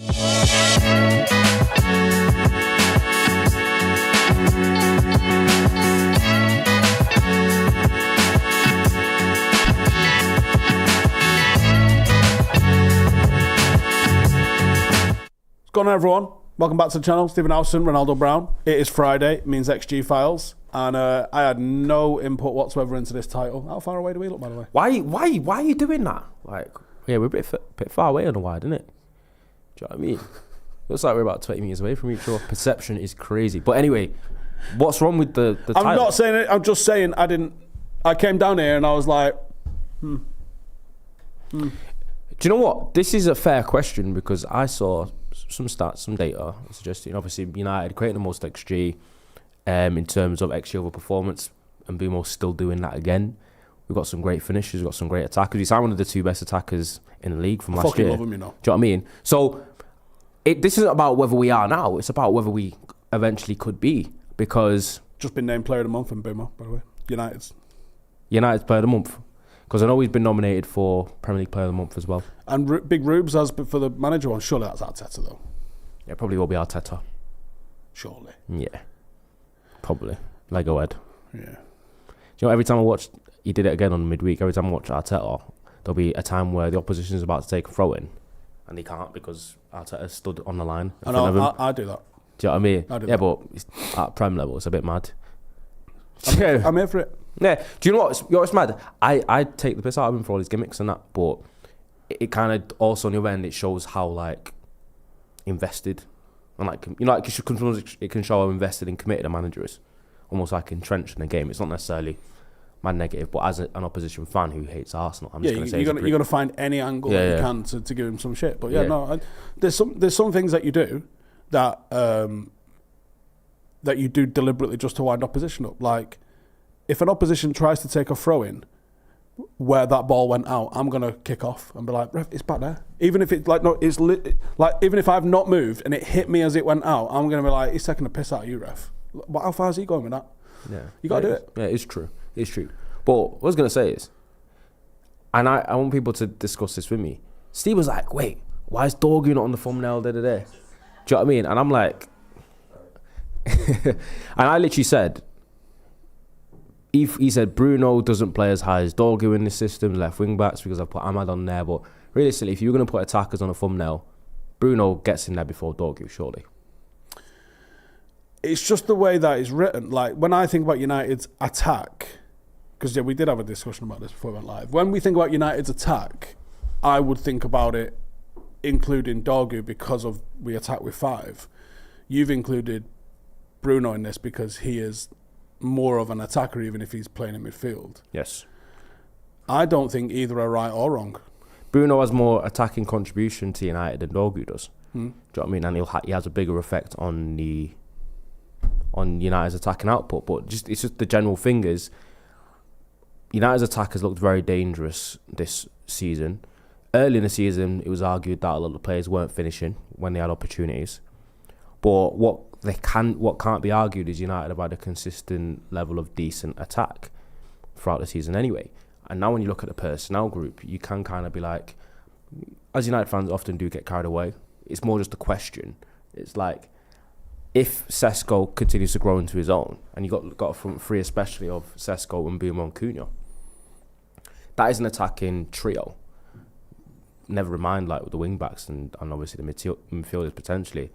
What's going on, everyone? Welcome back to the channel. Stephen Howson, Ronaldo Brown. It is Friday, it means XG files, and I had no input whatsoever into this title. How far away do we look, by the way? Why are you doing that? Like, yeah, we're a bit far away on the wide, isn't it? Do you know what I mean? Looks like we're about 20 meters away from each other. Perception is crazy. But anyway, what's wrong with the title? I'm not saying it. I'm just saying I came down here and I was like, Do you know what? This is a fair question because I saw some stats, some data suggesting obviously United creating the most XG in terms of XG over performance, and Mbuemo still doing that again. We've got some great finishers, we've got some great attackers. He's one of the two best attackers in the league from last year. Love him, you know. Do you know what I mean? So this isn't about whether we are now, it's about whether we eventually could be, because just been named Player of the Month in Mbuemo, by the way. United's Player of the Month. Because I know he's been nominated for Premier League Player of the Month as well. And Big Rubes has been for the manager one. Surely that's Arteta, though. Yeah, probably will be Arteta. Surely. Yeah. Probably. Lego head. Yeah. Do you know, every time I watched, he did it again on midweek, every time I watch Arteta, there'll be a time where the opposition is about to take a throw in, and they can't because Arteta stood on the line in front of him. I do that. Do you know what I mean? I do yeah, that. but it's at Prem level, it's a bit mad. I'm here for it. Yeah. Do you know what's mad? I take the piss out of him for all his gimmicks and that, but it kind of also on the other end, it shows how like invested and like, you know, like it can show how invested and committed a manager is, almost like entrenched in the game. It's not necessarily mad negative, but as an opposition fan who hates Arsenal, I'm just going to say you're going to find any angle that you can to give him some shit. But there's some things that you do that that you do deliberately just to wind opposition up. Like, if an opposition tries to take a throw in where that ball went out, I'm gonna kick off and be like, ref, it's back there. Even if it's like even if I've not moved and it hit me as it went out, I'm gonna be like, he's taking a piss out of you, ref. How far is he going with that? Yeah, you gotta do it. Yeah, it's true. It's true. But what I was gonna say is, and I want people to discuss this with me. Steve was like, wait, why is Dorgu not on the thumbnail? Do you know what I mean? And I'm like, and I literally said, he said Bruno doesn't play as high as Dorgu in this system, left wing backs, because I put Ahmad on there. But realistically, if you're going to put attackers on a thumbnail, Bruno gets in there before Dorgu, surely. It's just the way that it's written. Like, when I think about United's attack, because we did have a discussion about this before we went live. When we think about United's attack, I would think about it including Dorgu because of we attack with 5. You've included Bruno in this because he is more of an attacker, even if he's playing in midfield. Yes. I don't think either are right or wrong. Bruno has more attacking contribution to United than Dorgu does. Do you know what I mean? And he has a bigger effect on United's attacking output. But it's just the general thing is, United's attackers looked very dangerous this season. Early in the season, it was argued that a lot of the players weren't finishing when they had opportunities. But what can't be argued is United have had a consistent level of decent attack throughout the season anyway. And now when you look at the personnel group, you can kind of be like, as United fans often do get carried away, it's more just a question. It's like, if Sesko continues to grow into his own, and you got a front three especially of Sesko and Mbuemo and Cunha, that is an attacking trio. Never mind like with the wing backs and obviously the midfielders potentially,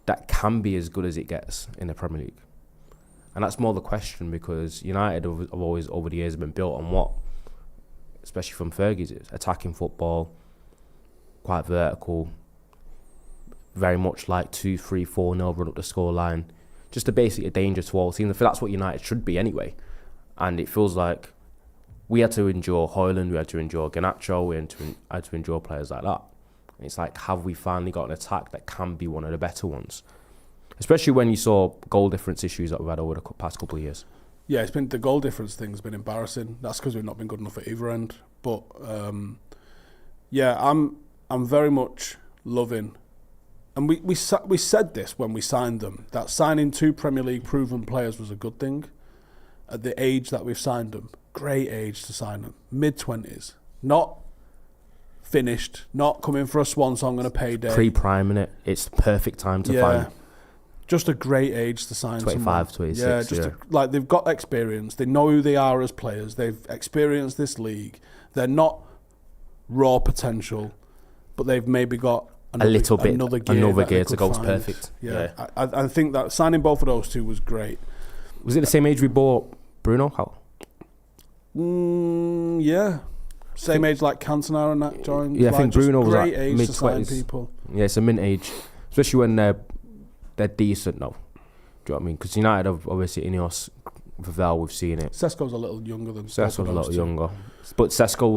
that can be as good as it gets in the Premier League. And that's more the question, because United have always over the years been built on what, especially from Fergie's, attacking football, quite vertical, very much like 2-3-4-0 run up the scoreline, just basically a danger to all teams. I feel that's what United should be anyway. And it feels like we had to endure Højlund, we had to endure Garnacho, we had to endure players like that. And it's like, have we finally got an attack that can be one of the better ones? Especially when you saw goal difference issues that we've had over the past couple of years. Yeah, it's been the goal difference thing's been embarrassing. That's because we've not been good enough at either end. But yeah, I'm very much loving. And we said this when we signed them, that signing 2 Premier League proven players was a good thing. At the age that we've signed them, great age to sign them, mid-20s, not finished, not coming for a swan song and a payday. Pre-priming it. It's the perfect time to find. Just a great age to sign 25, someone. 26. Yeah, like they've got experience. They know who they are as players. They've experienced this league. They're not raw potential, but they've maybe got another gear to go. It's perfect. Yeah. I think that signing both of those two was great. Was it the same age we bought Bruno? How? Yeah. Same age like Cantona and that joined. Yeah, I think Bruno was great like age to sign mid-20s. people. Yeah, it's a mint age, especially when they're decent now. Do you know what I mean? Because United have obviously Ineos, Vivell, we've seen it. Sesko's a little younger than Sesko's a little younger, but Sesko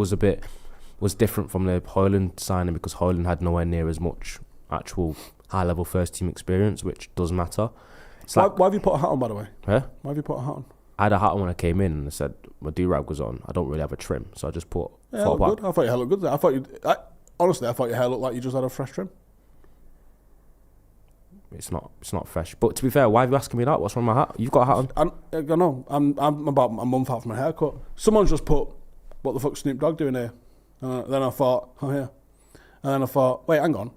was different from the Højlund signing because Højlund had nowhere near as much actual high level first team experience, which does matter. Why have you put a hat on, by the way? Huh? Why have you put a hat on? I had a hat on when I came in and I said my do-rag was on. I don't really have a trim, so I just put. Yeah, looked good. I thought your hair looked good. Honestly, I thought your hair looked like you just had a fresh trim. It's not fresh. But to be fair, why are you asking me that? What's wrong with my hat? You've got a hat on. I don't know. I'm about a month out from my haircut. Someone's just put, what the fuck's Snoop Dogg doing here? Then I thought, oh yeah. And then I thought, wait, hang on.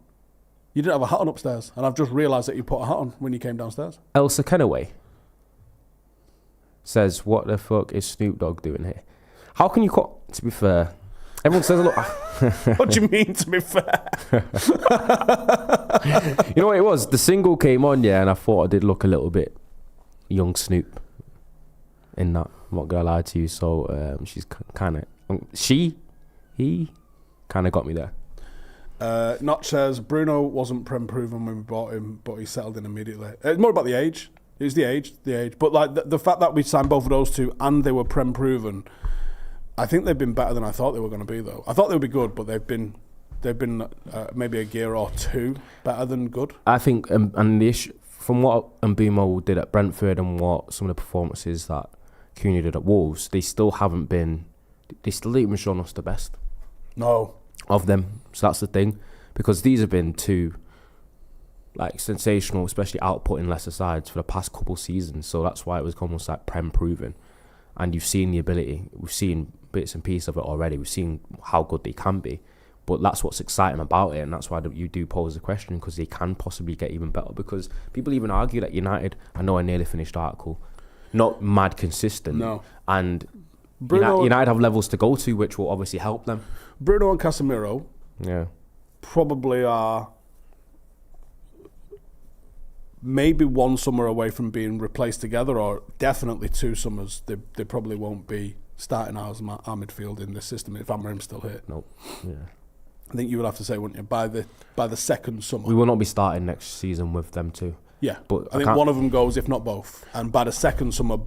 You didn't have a hat on upstairs. And I've just realised that you put a hat on when you came downstairs. Elsa Kenaway says, what the fuck is Snoop Dogg doing here? How can you cut? To be fair, everyone says, look. What do you mean, to be fair? You know what it was? The single came on, yeah, and I thought I did look a little bit young Snoop in that. I'm not going to lie to you. So she's kind of, he kind of got me there. Notch says, Bruno wasn't Prem proven when we bought him, but he settled in immediately. It's more about the age. It's the age. But like the fact that we signed both of those two and they were Prem proven, I think they've been better than I thought they were going to be, though. I thought they would be good, but they've been maybe a gear or two better than good. I think, and the issue, from what Mbuemo did at Brentford and what some of the performances that Cunha did at Wolves, they still haven't even shown us the best. No. Of them. So that's the thing. Because these have been two like sensational, especially outputting lesser sides for the past couple seasons. So that's why it was almost like Prem proven. And you've seen the ability. We've seen bits and pieces of it already. We've seen how good they can be. But that's what's exciting about it, and that's why you do pose the question, because they can possibly get even better. Because people even argue that United, I know I nearly finished the article, not mad consistent. No. And Bruno, United have levels to go to, which will obviously help them. Bruno and Casemiro probably are maybe one summer away from being replaced together, or definitely 2 summers. They probably won't be starting our midfield in this system if Amorim's still here. Nope. Yeah. I think you would have to say, wouldn't you, by the second summer. We will not be starting next season with them two. Yeah, but I think one of them goes, if not both. And by the second summer,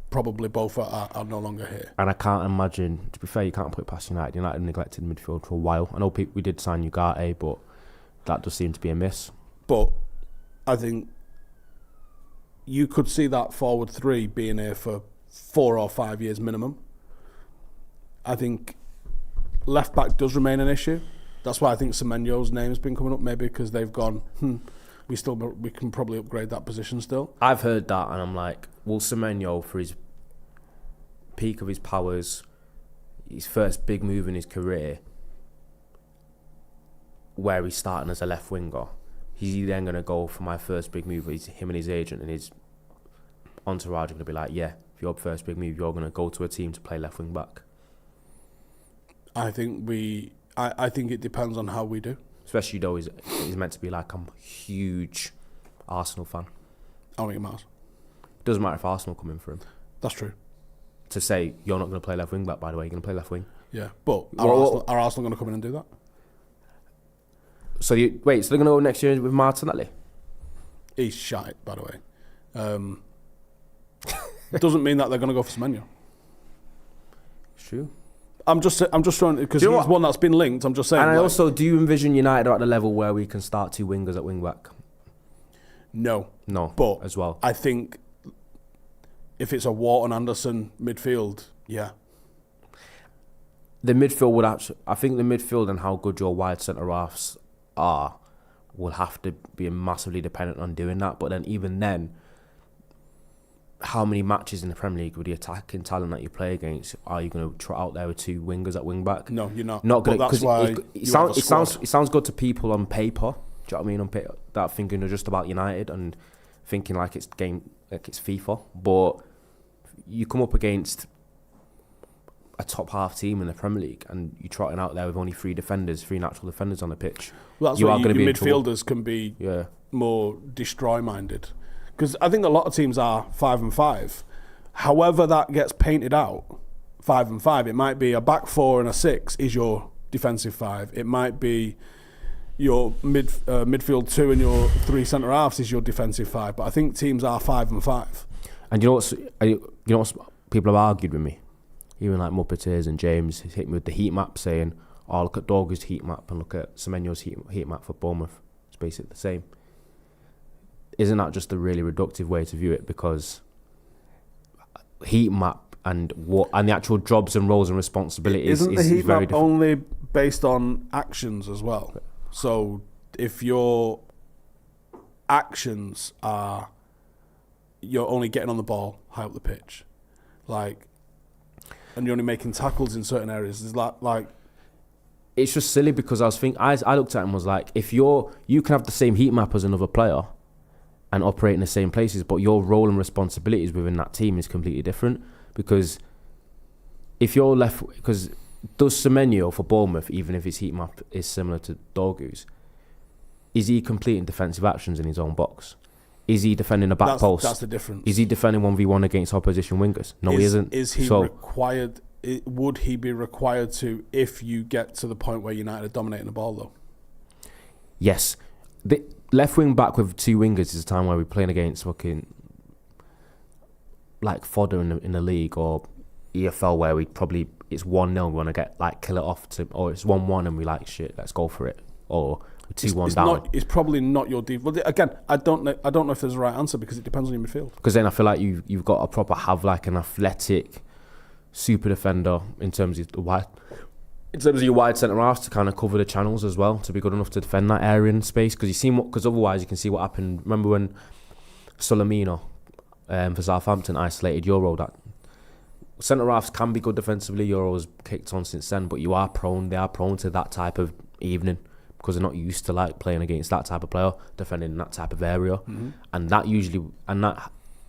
probably both are no longer here. And I can't imagine, to be fair, you can't put it past United. United neglected midfield for a while. I know we did sign Ugarte, but that does seem to be a miss. But I think you could see that forward 3 being here for 4 or 5 years minimum. I think left back does remain an issue. That's why I think Semenyo's name has been coming up, maybe because they've gone, we can probably upgrade that position still. I've heard that, and I'm like, well, Semenyo, for his peak of his powers, his first big move in his career, where he's starting as a left winger, he's then going to go for my first big move. Him and his agent and his entourage are going to be like, yeah, for your first big move, you're going to go to a team to play left wing back. I think it depends on how we do. Especially though he's meant to be like a huge Arsenal fan. I don't think it matters. Doesn't matter if Arsenal come in for him. That's true. To say, you're not going to play left wing back, by the way, you're going to play left wing. Yeah, but are Arsenal going to come in and do that? So they're going to go next year with Martinelli? He's shite, by the way. It doesn't mean that they're going to go for Semenyo. True. I'm just trying, because he's one that's been linked. I'm just saying. And also, do you envision United at the level where we can start 2 wingers at wing back? No. But as well, I think if it's a Wharton Anderson midfield, yeah. The midfield would actually. I think the midfield and how good your wide centre halves are will have to be massively dependent on doing that. But then, even then, how many matches in the Premier League with the attacking talent that you play against are you going to trot out there with two wingers at wing back? No, you're not. Not going to. That's why it sounds good to people on paper. Do you know what I mean? On paper, that thinking just about United and thinking like it's FIFA, but you come up against a top half team in the Premier League and you're trotting out there with only three natural defenders on the pitch. Well, that's you why are going to be midfielders can be more destroy minded, because I think a lot of teams are 5-5. However, that gets painted out 5-5. It might be a back four and a six is your defensive five. It might be your midfield two and your three centre halves is your defensive five. But I think teams are 5-5. And you know what people have argued with me, even like Muppeteers and James hit me with the heat map, saying, "Oh, look at Dorgu's heat map and look at Semenyo's heat map for Bournemouth. It's basically the same." Isn't that just a really reductive way to view it? Because heat map and the actual jobs and roles and responsibilities isn't the heat very map different. only based on actions as well? So if your actions are you're only getting on the ball high up the pitch, and you're only making tackles in certain areas, is that like? It's just silly because I looked at him and was like, if you can have the same heat map as another player and operate in the same places, but your role and responsibilities within that team is completely different. Because if you're because does Semenyo for Bournemouth, even if his heat map is similar to Dorgu's, is he completing defensive actions in his own box? Is he defending a back post? That's the difference. Is he defending 1v1 against opposition wingers? No, he isn't. Is he required? Would he be required to if you get to the point where United are dominating the ball, though? Yes. The left wing back with two wingers is a time where we're playing against fucking like fodder in the league, or EFL where it's 1-0, we want to get kill it off or it's 1-1 and we shit, let's go for it, or 2-1 down. It's probably not your deep. Well, again, I don't know if there's a right answer because it depends on your midfield. Because then I feel like you've got to have an athletic super defender in terms of your wide centre halves to kind of cover the channels as well, to be good enough to defend that area in space. Because otherwise you can see what happened. Remember when Solamino for Southampton isolated Euro? That centre halves can be good defensively. Euro's kicked on since then, but they are prone to that type of evening because they're not used to playing against that type of player, defending in that type of area. Mm-hmm. And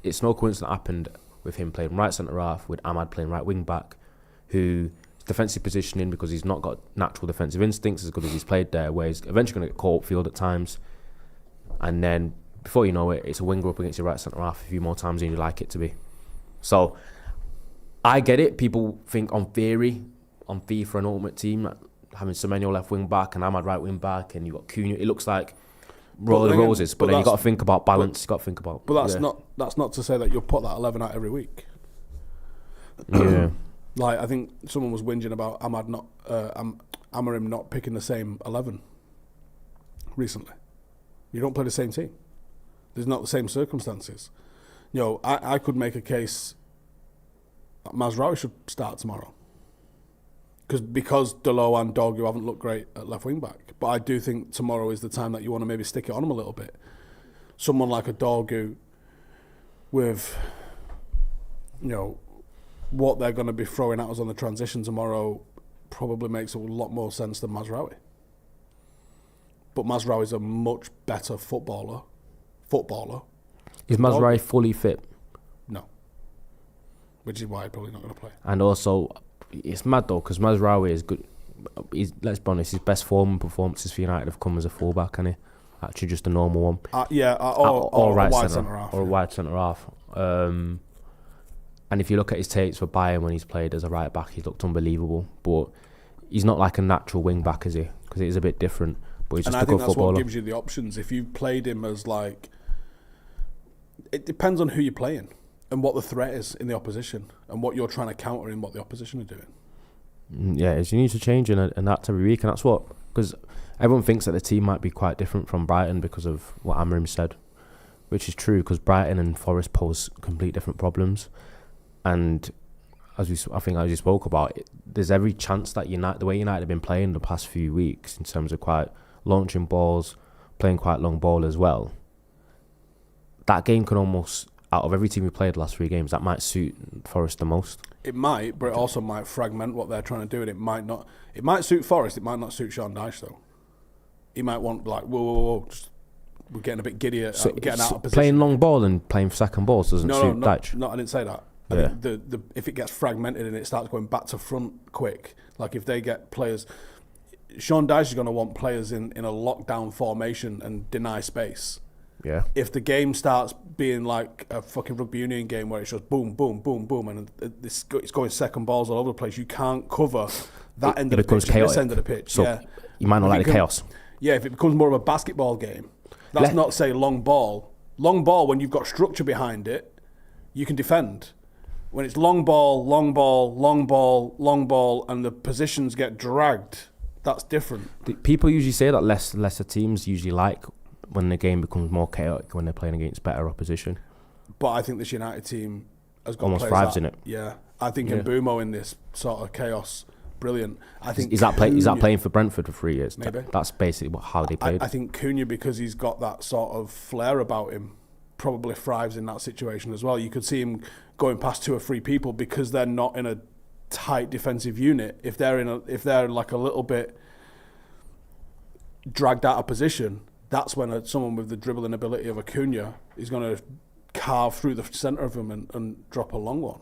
it's no coincidence that happened with him playing right centre half, with Ahmad playing right wing back, who defensive positioning because he's not got natural defensive instincts as good as he's played there, where he's eventually going to get caught upfield at times, and then before you know it, it's a winger up against your right centre half a few more times than you like it to be. So I get it. People think on FIFA an ultimate team, having Semenyo left wing back and Ahmad right wing back, and you've got Cunha, it looks like roll of the roses, but then you've got to think about balance. You've got to think about. But that's not to say that you'll put that 11 out every week. Yeah. I think someone was whinging about Amorim not picking the same 11 recently. You don't play the same team. There's not the same circumstances. I could make a case that Mazraoui should start tomorrow. Because Delo and Dorgu haven't looked great at left wing back. But I do think tomorrow is the time that you want to maybe stick it on him a little bit. Someone like a Dorgu with, what they're going to be throwing at us on the transition tomorrow probably makes a lot more sense than Mazraoui. But Mazraoui is a much better footballer. Is Mazraoui fully fit? No. Which is why he's probably not going to play. And also, it's mad though, because Mazraoui is good. Let's be honest, his best form and performances for United have come as a fullback, hasn't he? Actually, just a normal one. Or right a wide centre half. Or a wide centre half. And if you look at his tapes for Bayern when he's played as a right back, he's looked unbelievable. But he's not like a natural wing back, is he? Because it is a bit different. But he's just a good footballer. And I think that's what gives you the options. If you played him as it depends on who you're playing and what the threat is in the opposition and what you're trying to counter in what the opposition are doing. Yeah, you need to change in that every week, and that's what, because everyone thinks that the team might be quite different from Brighton because of what Amorim said, which is true, because Brighton and Forest pose complete different problems. And as you spoke about, there's every chance that the way United have been playing the past few weeks in terms of quite launching balls, playing quite long ball as well, that game can almost out of every team we played the last 3 games, that might suit Forest the most. It might, but it also might fragment what they're trying to do, and it might not. It might suit Forest. It might not suit Sean Dyche though. He might want like whoa, just, we're getting a bit giddy at getting out of position. Playing long ball and playing second balls doesn't suit Dyche. No, I didn't say that. Yeah. I think if it gets fragmented and it starts going back to front quick, like if they get players, Sean Dyche is going to want players in a lockdown formation and deny space. Yeah. If the game starts being like a fucking rugby union game where it's just boom, boom, boom, boom, and it's going second balls all over the place, you can't cover that end of the pitch and this end of the pitch. So yeah. you might not like the chaos. Yeah, if it becomes more of a basketball game, that's not, say, long ball. Long ball, when you've got structure behind it, you can defend. When it's long ball, long ball, long ball, long ball, and the positions get dragged, that's different. People usually say that lesser teams usually like when the game becomes more chaotic when they're playing against better opposition. But I think this United team has got almost players thrives in it. Yeah, I think Mbuemo in this sort of chaos, brilliant. I think is that playing for Brentford for 3 years? Maybe. That's basically how they played. I think Cunha, because he's got that sort of flair about him, probably thrives in that situation as well. You could see him going past 2 or 3 people because they're not in a tight defensive unit. If they're like a little bit dragged out of position, that's when someone with the dribbling ability of a Cunha is going to carve through the centre of him and drop a long one.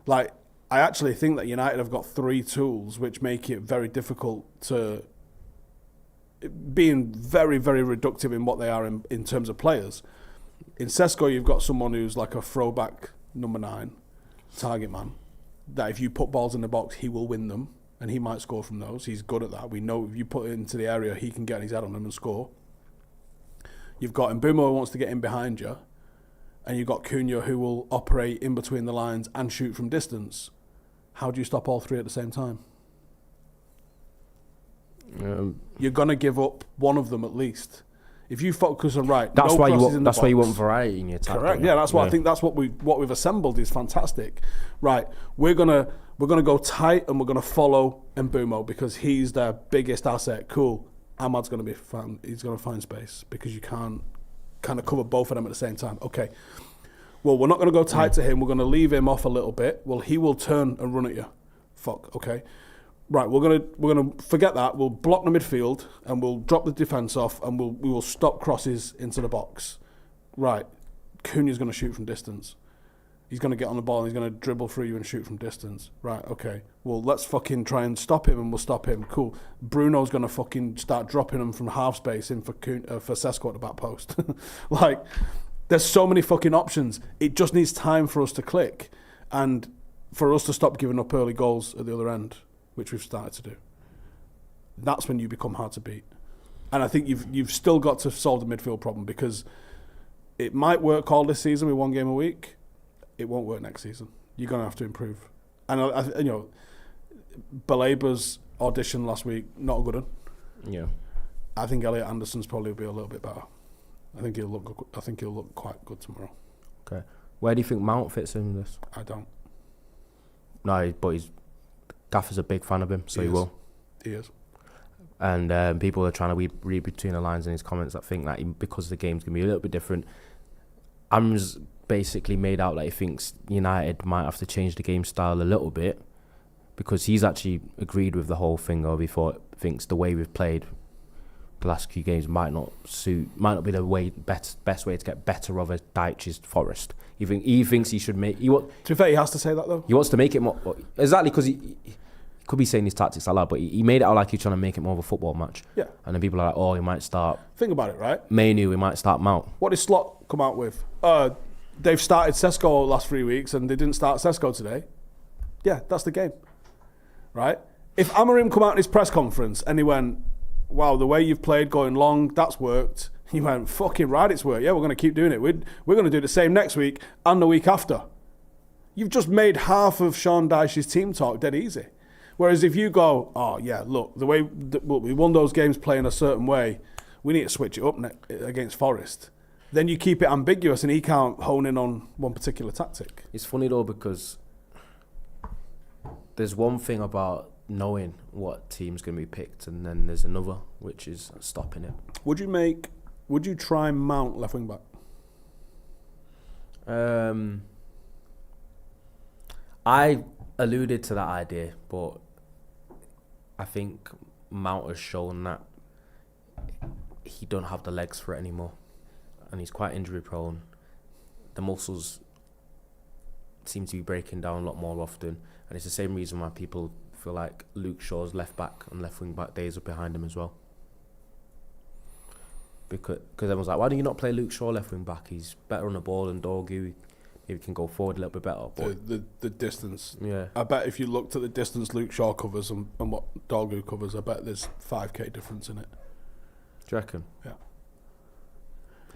Like, I actually think that United have got 3 tools which make it very difficult to being very, very reductive in what they are in terms of players. In Sesko, you've got someone who's like a throwback number 9 target man, that if you put balls in the box, he will win them, and he might score from those. He's good at that. We know if you put it into the area, he can get his head on them and score. You've got Mbuemo who wants to get in behind you, and you've got Cunha who will operate in between the lines and shoot from distance. How do you stop all 3 at the same time? You're going to give up one of them at least. If you focus on that's why you want variety in your attack. Correct. Yeah, that's why I think that's what we've assembled is fantastic. Right, we're gonna go tight and we're gonna follow Mbuemo because he's their biggest asset. Cool. Ahmad's gonna be fine. He's gonna find space because you can't kind of cover both of them at the same time. Okay. Well, we're not gonna go tight to him. We're gonna leave him off a little bit. Well, he will turn and run at you. Fuck. Okay. Right, we're gonna forget that. We'll block the midfield and we'll drop the defence off and we will stop crosses into the box. Right, Cunha's gonna shoot from distance. He's gonna get on the ball and he's gonna dribble through you and shoot from distance. Right, okay. Well, let's fucking try and stop him and we'll stop him. Cool. Bruno's gonna fucking start dropping him from half space in for Sesko at the back post. Like, there's so many fucking options. It just needs time for us to click and for us to stop giving up early goals at the other end, which we've started to do. That's when you become hard to beat. And I think you've still got to solve the midfield problem because it might work all this season with 1 game a week. It won't work next season. You're going to have to improve. And, Balaba's audition last week, not a good one. Yeah. I think Elliot Anderson's probably will be a little bit better. I think he'll look quite good tomorrow. Okay. Where do you think Mount fits in this? I don't. No, but Gaffer's a big fan of him, so he will. He is. And people are trying to read between the lines in his comments that think that because the game's going to be a little bit different. Am's basically made out that he thinks United might have to change the game style a little bit because he's actually agreed with the whole thing, or he thinks the way we've played the last few games might not be the best way to get better of a Dyche's Forest. He thinks he should make... To be fair, he has to say that though. He wants to make it more... Exactly, because he could be saying his tactics out loud, but he made it out like he's trying to make it more of a football match. Yeah. And then people are like, oh, he might start... Think about it, right? Mainoo, he might start Mount. What did Slot come out with? They've started Sesko the last 3 weeks and they didn't start Sesko today. Yeah, that's the game. Right? If Amorim come out in his press conference and he went, wow, the way you've played going long, that's worked. He went, fucking right, it's worked. Yeah, we're going to keep doing it. We're going to do the same next week and the week after. You've just made half of Sean Dyche's team talk dead easy. Whereas if you go, oh yeah, look, the way we won those games playing a certain way, we need to switch it up against Forest. Then you keep it ambiguous and he can't hone in on one particular tactic. It's funny though because there's one thing about knowing what team's going to be picked and then there's another which is stopping it. Would you try Mount left wing back? I alluded to that idea, but I think Mount has shown that he don't have the legs for it anymore, and he's quite injury prone. The muscles seem to be breaking down a lot more often, and it's the same reason why people feel like Luke Shaw's left back and left wing back days are behind him as well. Because everyone's like, why do you not play Luke Shaw left wing back? He's better on the ball than Dorgu. Maybe can go forward a little bit better. But the distance. Yeah. I bet if you looked at the distance Luke Shaw covers and what Dorgu covers, I bet there's 5k difference in it. Do you reckon? Yeah.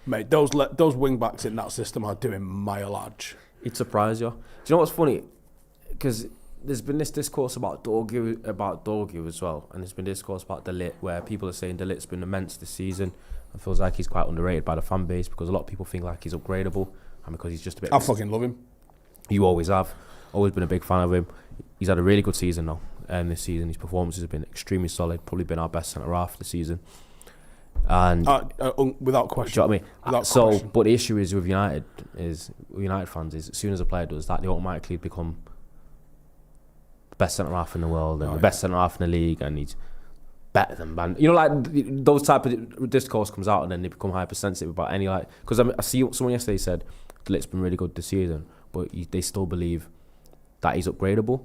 Mate, those wing backs in that system are doing mileage. It'd surprise you. Do you know what's funny? Because there's been this discourse about Dorgu as well, and there's been discourse about De Ligt, where people are saying De Ligt's been immense this season. It feels like he's quite underrated by the fan base because a lot of people think like he's upgradable, and because he's just a bit. I fucking love him. You always have. Always been a big fan of him. He's had a really good season now, and this season his performances have been extremely solid. Probably been our best centre half this season, and without question. Do you know what I mean? Without question. But the issue is with United fans is as soon as a player does that, they automatically become the best centre half in the world and the best centre half in the league, and he's better than man. You know, like those type of discourse comes out, and then they become hypersensitive about any like. Because I see someone yesterday said De Ligt's been really good this season, but they still believe that he's upgradable.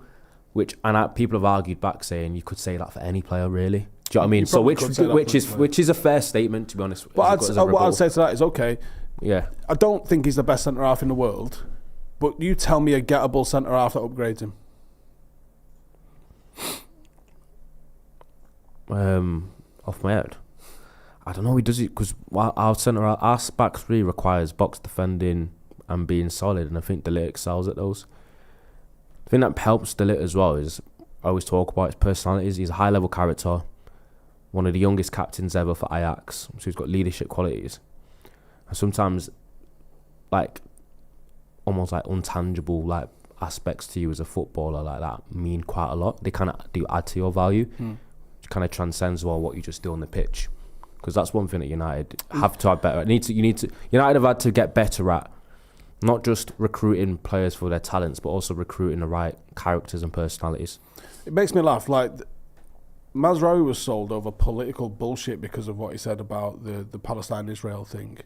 People have argued back saying you could say that for any player, really. Do you know what I mean? So which is a fair statement, to be honest. But what I'd say to that is okay. Yeah, I don't think he's the best centre half in the world, but you tell me a gettable centre half that upgrades him. Off my head, I don't know. He does it because our back three requires box defending and being solid, and I think De Ligt excels at those. The thing that helps De Ligt as well is I always talk about his personalities. He's a high level character, one of the youngest captains ever for Ajax, so he's got leadership qualities. And sometimes, like, almost like untangible like aspects to you as a footballer like that mean quite a lot. They kind of do add to your value. Which kind of transcends what you just do on the pitch. Because that's one thing that United have to have better. United have had to get better at not just recruiting players for their talents, but also recruiting the right characters and personalities. It makes me laugh. Like, Mazraoui was sold over political bullshit because of what he said about the Palestine-Israel thing.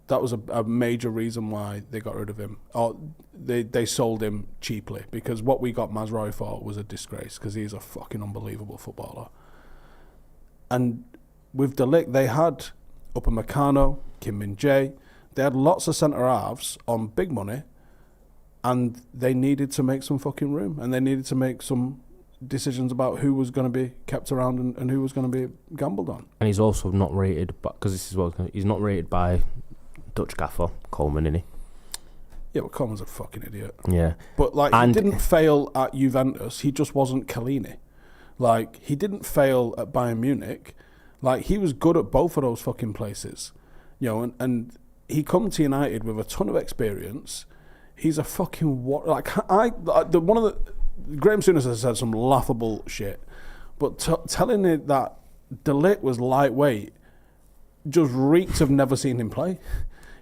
That was a major reason why they got rid of him. Or they sold him cheaply, because what we got Mazraoui for was a disgrace, because he's a fucking unbelievable footballer. And with De Ligt, they had Upamecano, Kim Min-jae. They had lots of centre-halves on big money, and they needed to make some fucking room, and they needed to make some decisions about who was going to be kept around and who was going to be gambled on. And he's also not rated, because this is what he's not rated by Dutch gaffer Coleman, isn't he? Yeah, but Coleman's a fucking idiot. Yeah. But like, he didn't fail at Juventus. He just wasn't Chiellini. Like, he didn't fail at Bayern Munich. Like, he was good at both of those fucking places. You know, and he come to United with a ton of experience. He's a fucking one of the Graham Souness has said some laughable shit, but telling it that De Ligt was lightweight just reeks of never seen him play.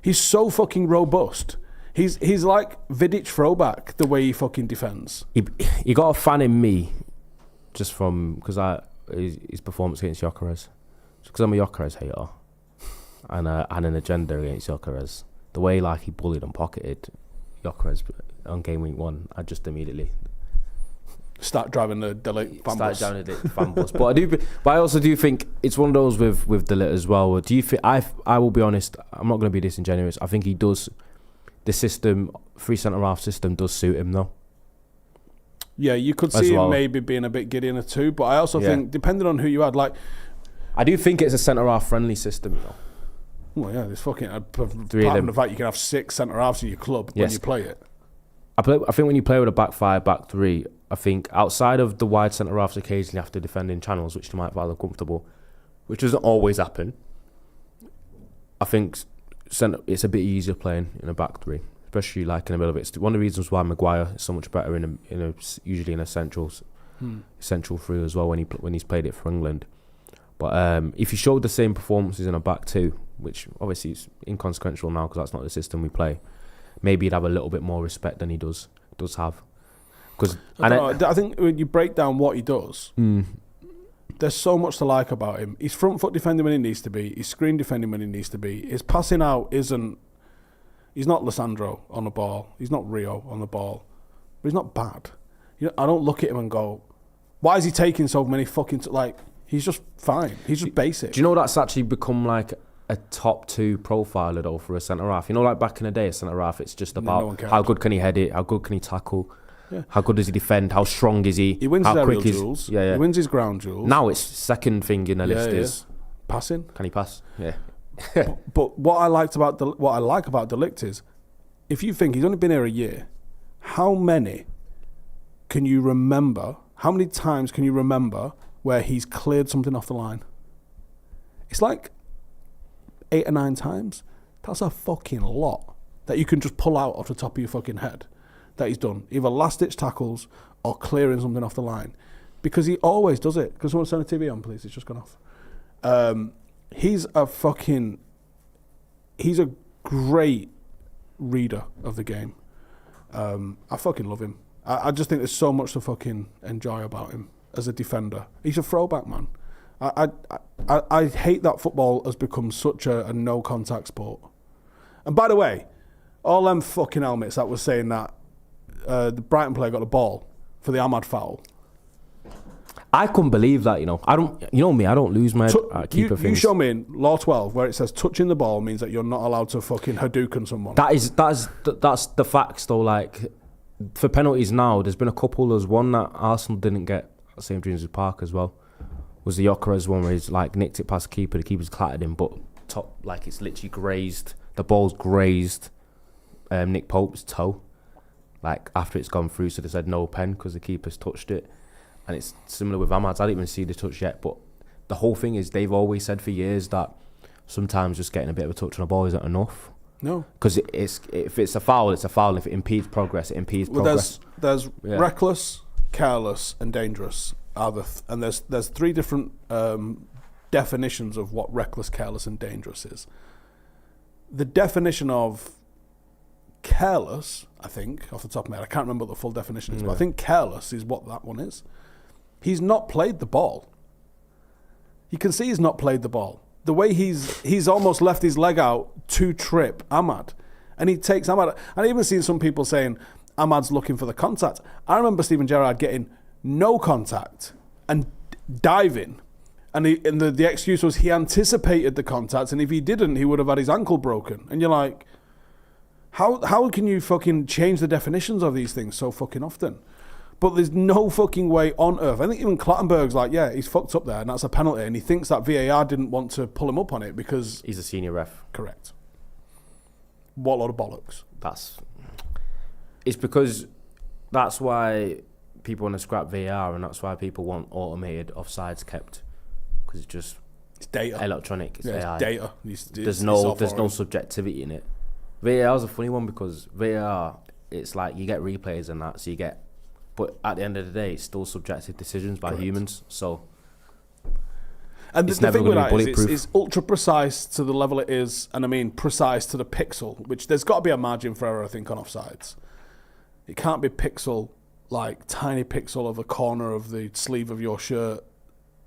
He's so fucking robust. He's like Vidic throwback, the way he fucking defends. He got a fan in me just from because his performance against Gyökeres. Because I'm a Gyökeres hater and an agenda against Gyökeres. The way like he bullied and pocketed Gyökeres on game week 1, I just immediately start driving the De Ligt fan bus. Start driving the fan bus. But I also do think it's one of those with De Ligt as well. Do you think I will be honest, I'm not going to be disingenuous. I think he does. The system, 3 centre-half system, does suit him though. Yeah, you could see him maybe being a bit giddy in a 2, but I also think, depending on who you had, like, I do think it's a centre-half friendly system, you know. Well, yeah, there's fucking apart from the fact you can have 6 centre-halves in your club when you play it. I think when you play with a back 5, back 3, I think outside of the wide centre-halves occasionally have to defend in channels, which they might find uncomfortable, which doesn't always happen. I think it's a bit easier playing in a back 3, especially like in the middle of it. It's one of the reasons why Maguire is so much better usually in a central 3 as well when he's played it for England. But if he showed the same performances in a back 2, which obviously is inconsequential now because that's not the system we play, maybe he'd have a little bit more respect than he does have. Because I think when you break down what he does, there's so much to like about him. He's front foot defending when he needs to be. He's screen defending when he needs to be. His passing out isn't. He's not Lissandro on the ball. He's not Rio on the ball. But he's not bad. I don't look at him and go, why is he taking so many fucking... he's just fine. He's just basic. Do you know that's actually become like a top 2 profiler though for a centre-half? Like back in the day, a centre-half, it's just about how good can he head it, how good can he tackle, how good does he defend, how strong is he, he wins how his quick aerial duels, he wins his ground duels. Now it's second thing in the list is... Passing. Can he pass? Yeah. but what I like about De Ligt is, if you think he's only been here a year, how many times can you remember where he's cleared something off the line? It's like 8 or 9 times. That's a fucking lot that you can just pull out off the top of your fucking head that he's done. Either last-ditch tackles or clearing something off the line. Because he always does it. Can someone turn the TV on, please? It's just gone off. He's a great reader of the game. I fucking love him. I just think there's so much to fucking enjoy about him as a defender. He's a throwback, man. I hate that football has become such a no-contact sport. And by the way, all them fucking helmets that was saying that the Brighton player got the ball for the Ahmad foul. I couldn't believe that, I don't, me, I don't lose my keeper things. You show me in Law 12 where it says touching the ball means that you're not allowed to fucking Hadouken someone. That's the facts though. Like for penalties now, there's been a couple. There's one that Arsenal didn't get at St James's Park as well. Was the Gyökeres one where he's like nicked it past the keeper's clattered him, but it's literally grazed. The ball's grazed Nick Pope's toe, like after it's gone through. So they said no pen because the keeper's touched it. And it's similar with Ahmad's. I didn't even see the touch yet, but the whole thing is they've always said for years that sometimes just getting a bit of a touch on a ball isn't enough. No, because if it's a foul, it's a foul. If it impedes progress, it impedes progress. There's reckless, careless, and dangerous. And there's 3 different definitions of what reckless, careless, and dangerous is. The definition of careless, I think, off the top of my head, I can't remember what the full definition is, but I think careless is what that one is. He's not played the ball. You can see he's not played the ball. The way he's almost left his leg out to trip Ahmad. And he takes Ahmad. And I've even seen some people saying Ahmad's looking for the contact. I remember Steven Gerrard getting no contact and diving. And the excuse was he anticipated the contact, and if he didn't, he would have had his ankle broken. And you're like, how can you fucking change the definitions of these things so fucking often? But there's no fucking way on earth. I think even Clattenburg's like, yeah, he's fucked up there, and that's a penalty. And he thinks that VAR didn't want to pull him up on it because... He's a senior ref. Correct. What a lot of bollocks. It's because that's why people want to scrap VAR, and that's why people want automated offsides kept. Because it's data. Electronic. It's AI. It's data. There's no subjectivity in it. VAR is a funny one because VAR, it's like you get replays and that, so you get... But at the end of the day, it's still subjective decisions by humans. So, and it's the never thing going with to be that bulletproof. is it's ultra precise to the level it is, and I mean precise to the pixel, which there's got to be a margin for error, I think, on offsides. It can't be pixel, like tiny pixel of a corner of the sleeve of your shirt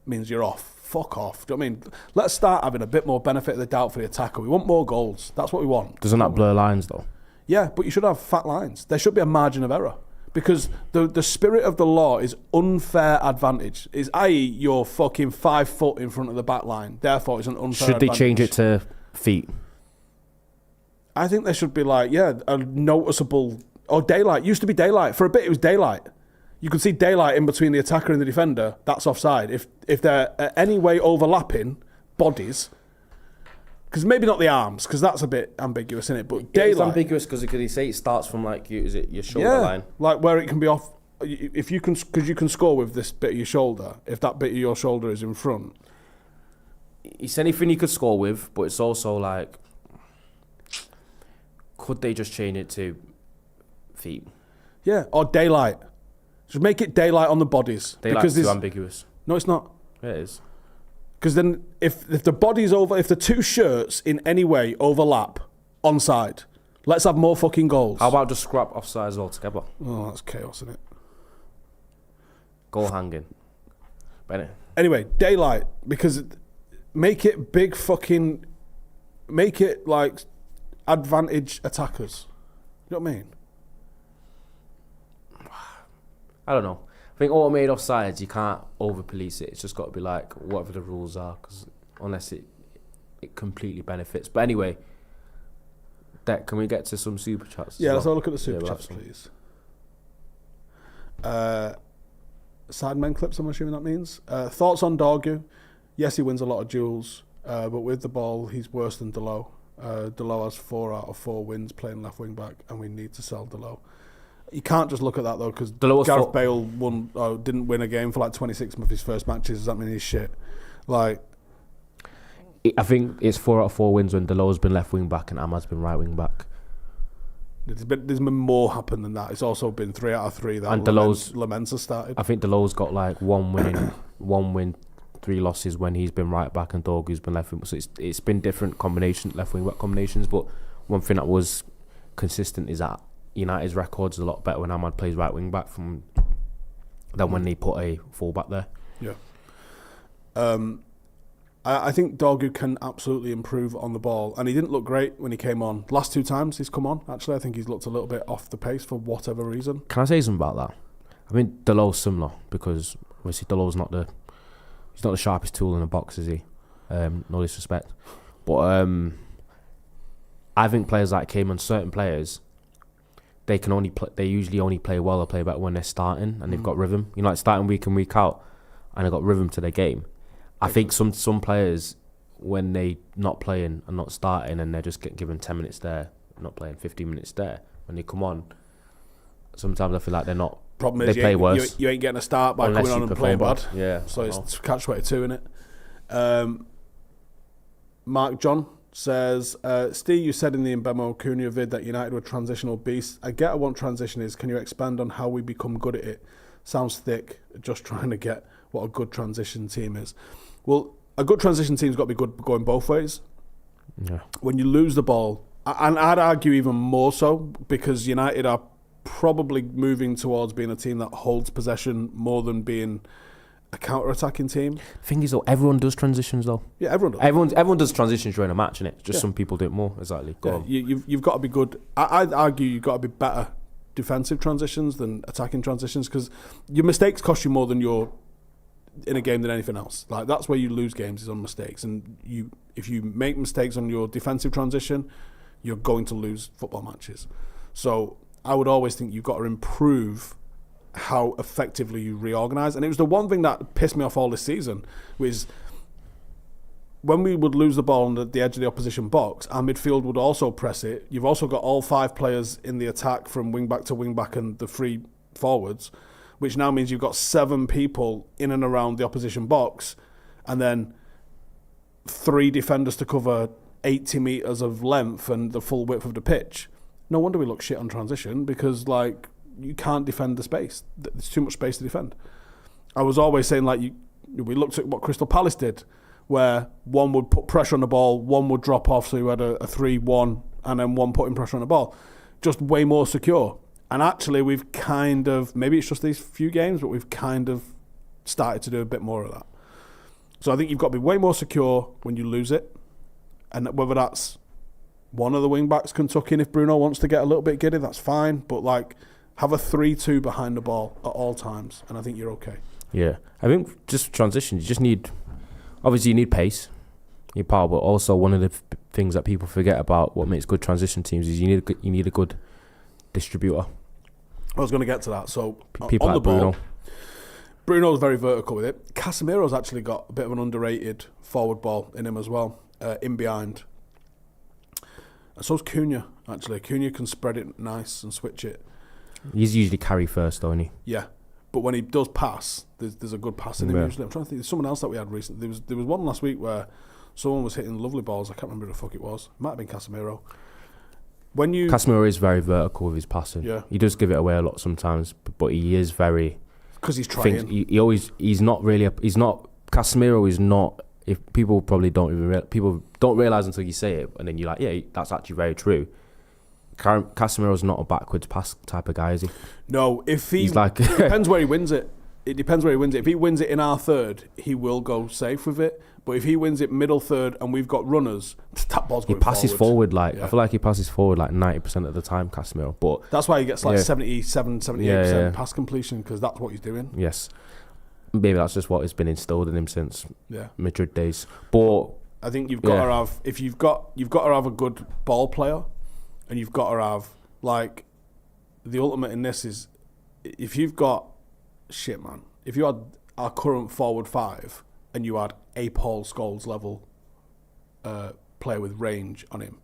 means you're off. Fuck off. Do you know what I mean? Let's start having a bit more benefit of the doubt for the attacker. We want more goals. That's what we want. Doesn't that blur lines, though? Yeah, but you should have fat lines. There should be a margin of error. Because the spirit of the law is unfair advantage. Is i.e. you're fucking 5 foot in front of the back line. Therefore, it's an unfair advantage. Should they advantage. change it to feet? I think there should be a noticeable... Or daylight. Used to be daylight. For a bit, it was daylight. You could see daylight in between the attacker and the defender. That's offside. If they're any way overlapping bodies... Because maybe not the arms, because that's a bit ambiguous, isn't it? But daylight. It's ambiguous because you say it starts from your shoulder line. Like where it can be off. If you can, because you can score with this bit of your shoulder. If that bit of your shoulder is in front, it's anything you could score with, but it's also like, could they just change it to feet? Yeah, or daylight. Just make it daylight on the bodies. Daylight's too ambiguous. No, it's not. Yeah, it is. Because then, if the body's over, if the 2 shirts in any way overlap onside, Let's have more fucking goals. How about just scrap offsides altogether? Oh, that's chaos, isn't it? Goal hanging. But anyway, daylight, because make it big fucking... Make it, like, advantage attackers. You know what I mean? I don't know. I think automated offsides, you can't over-police it. It's just got to be like whatever the rules are, because unless it completely benefits. But anyway, can we get to some super chats? Yeah, let's have a look at the super chats, please. Sidemen clips, I'm assuming that means. Thoughts on Dorgu? Yes, he wins a lot of duels, but with the ball, he's worse than Delo. Delo has 4 out of 4 wins playing left wing back, and we need to sell Delo. You can't just look at that though, because Gareth Bale didn't win a game for like 26 of his first matches. Does that mean he's shit? Like, I think it's 4 out of 4 wins when Delo's been left wing back and Ahmad's been right wing back. There's been more happened than that. It's also been 3 out of 3 that and Lamens has started. I think Delo's got like 1 win, 3 losses when he's been right back and Dorgu's been left wing. So it's been different left wing back combinations. But one thing that was consistent is that United's record's a lot better when Ahmad plays right wing back than when they put a full back there. Yeah. I think Dorgu can absolutely improve on the ball, and he didn't look great when he came on. Last 2 times he's come on, actually, I think he's looked a little bit off the pace for whatever reason. Can I say something about that? I mean, Delo's similar, because obviously Delo's not the sharpest tool in the box, is he? No disrespect, but I think players like him and certain players, they usually only play well or play better when they're starting and they've got rhythm. You know, like starting week in, week out, and they've got rhythm to their game. I think some players, when they not playing and not starting and they're just getting given 10 minutes there, not playing 15 minutes there, when they come on, sometimes I feel like they're not. Problem is, they play worse. You ain't getting a start by coming on and playing bad. Yeah. So it's catch-22, innit? Mark John says, Steve, you said in the Mbuemo Cunha vid that United were transitional beasts. I get what transition is. Can you expand on how we become good at it? Sounds thick, just trying to get what a good transition team is. Well, a good transition team's got to be good going both ways. Yeah. When you lose the ball, and I'd argue even more so, because United are probably moving towards being a team that holds possession more than being a counter-attacking team. Thing is, though, everyone does transitions, though. Yeah, everyone does. Everyone does transitions during a match, innit? Just some people do it more. Exactly. Go on. You've got to be good. I'd argue you've got to be better defensive transitions than attacking transitions, because your mistakes cost you more than your in a game than anything else. Like, that's where you lose games, is on mistakes. And if you make mistakes on your defensive transition, you're going to lose football matches. So I would always think you've got to improve how effectively you reorganise. And it was the one thing that pissed me off all this season, was when we would lose the ball on the edge of the opposition box, our midfield would also press it. You've also got all 5 players in the attack from wing back to wing back and the 3 forwards, which now means you've got 7 people in and around the opposition box, and then 3 defenders to cover 80 metres of length and the full width of the pitch. No wonder we look shit on transition, because like, you can't defend the space. There's too much space to defend. I was always saying, like, we looked at what Crystal Palace did, where one would put pressure on the ball, one would drop off, so you had a 3-1, and then one putting pressure on the ball. Just way more secure. And actually, we've kind of, maybe it's just these few games, but we've kind of started to do a bit more of that. So I think you've got to be way more secure when you lose it. And whether that's one of the wing-backs can tuck in if Bruno wants to get a little bit giddy, that's fine. But, like, have a 3-2 behind the ball at all times, and I think you're okay. Yeah. I think just transitions, you just need, obviously you need pace, you need power, but also one of the things that people forget about what makes good transition teams is you need a good distributor. I was going to get to that. So people on like the ball, Bruno. Bruno's very vertical with it. Casemiro's actually got a bit of an underrated forward ball in him as well, in behind. And so's Cunha, actually. Cunha can spread it nice and switch it. He's usually carry first, though, isn't he? Yeah. But when he does pass, there's a good pass in him usually. I'm trying to think. There's someone else that we had recently. There was one last week where someone was hitting lovely balls. I can't remember who the fuck it was. It might have been Casemiro. Casemiro is very vertical with his passing. Yeah. He does give it away a lot sometimes, but he is very... Because he's trying. Casemiro is not... If people probably don't even... People don't realise until you say it, and then you're like, yeah, that's actually very true. Casemiro's not a backwards pass type of guy, is he? No, if he... He's like... it depends where he wins it. It depends where he wins it. If he wins it in our third, he will go safe with it. But if he wins it middle third and we've got runners, that ball's going He passes forward Yeah. I feel like he passes forward like 90% of the time, Casemiro. But that's why he gets like 77, 78% Yeah. pass completion, because that's what he's doing. yes, maybe that's just what has been instilled in him since Yeah. Madrid days. But I think you've got to have, if you've got to have a good ball player, and you've got to have, like, the ultimate in this is, if you've got, shit man, if you had our current forward five and you had a Paul Scholes level player with range on him,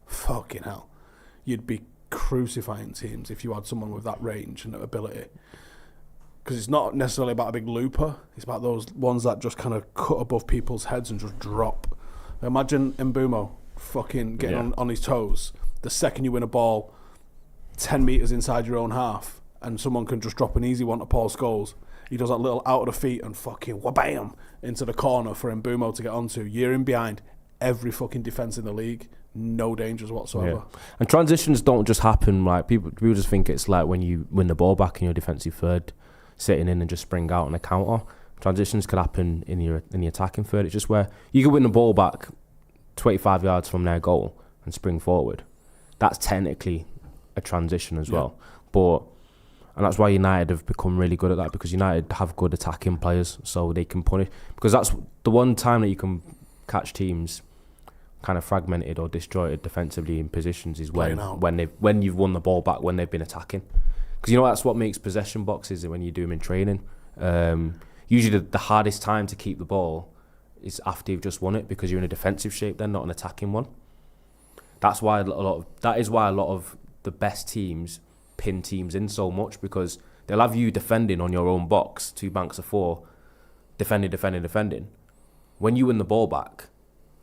fucking hell, you'd be crucifying teams if you had someone with that range and ability. Because it's not necessarily about a big looper, it's about those ones that just kind of cut above people's heads and just drop. Imagine Mbuemo fucking getting on his toes. The second you win a ball 10 metres inside your own half and someone can just drop an easy one to Paul Scholes, he does that little out of the feet and fucking wha-bam into the corner for Mbuemo to get onto. You're in behind every fucking defence in the league. No dangers whatsoever. yeah. And transitions don't just happen, like, people just think it's like when you win the ball back in your defensive third, sitting in and just spring out on a counter. Transitions could happen in the attacking third. It's just where you could win the ball back 25 yards from their goal and spring forward. That's technically a transition as well. And that's why United have become really good at that, because United have good attacking players, so they can punish. Because that's the one time that you can catch teams kind of fragmented or disjointed defensively in positions is when you've won the ball back, when they've been attacking. Because that's what makes possession boxes when you do them in training. Usually the hardest time to keep the ball is after you've just won it, because you're in a defensive shape then, not an attacking one. That is why a lot of the best teams pin teams in so much, because they'll have you defending on your own box, 2 banks of 4, defending. When you win the ball back,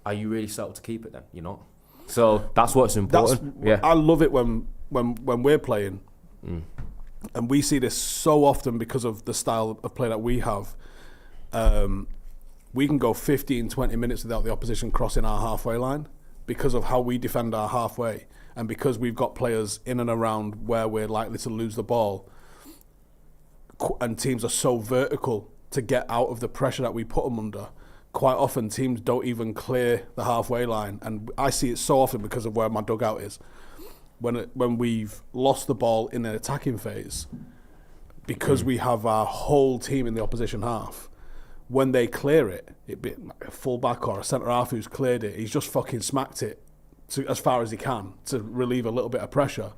are you really set up to keep it then? You're not. So that's what's important. I love it when we're playing, and we see this so often because of the style of play that we have. We can go 15, 20 minutes without the opposition crossing our halfway line because of how we defend our halfway. And because we've got players in and around where we're likely to lose the ball, and teams are so vertical to get out of the pressure that we put them under, quite often teams don't even clear the halfway line. And I see it so often because of where my dugout is. When we've lost the ball in an attacking phase, because we have our whole team in the opposition half, when they clear it, it'd be like a full-back or a centre-half who's cleared it, he's just fucking smacked it as far as he can to relieve a little bit of pressure.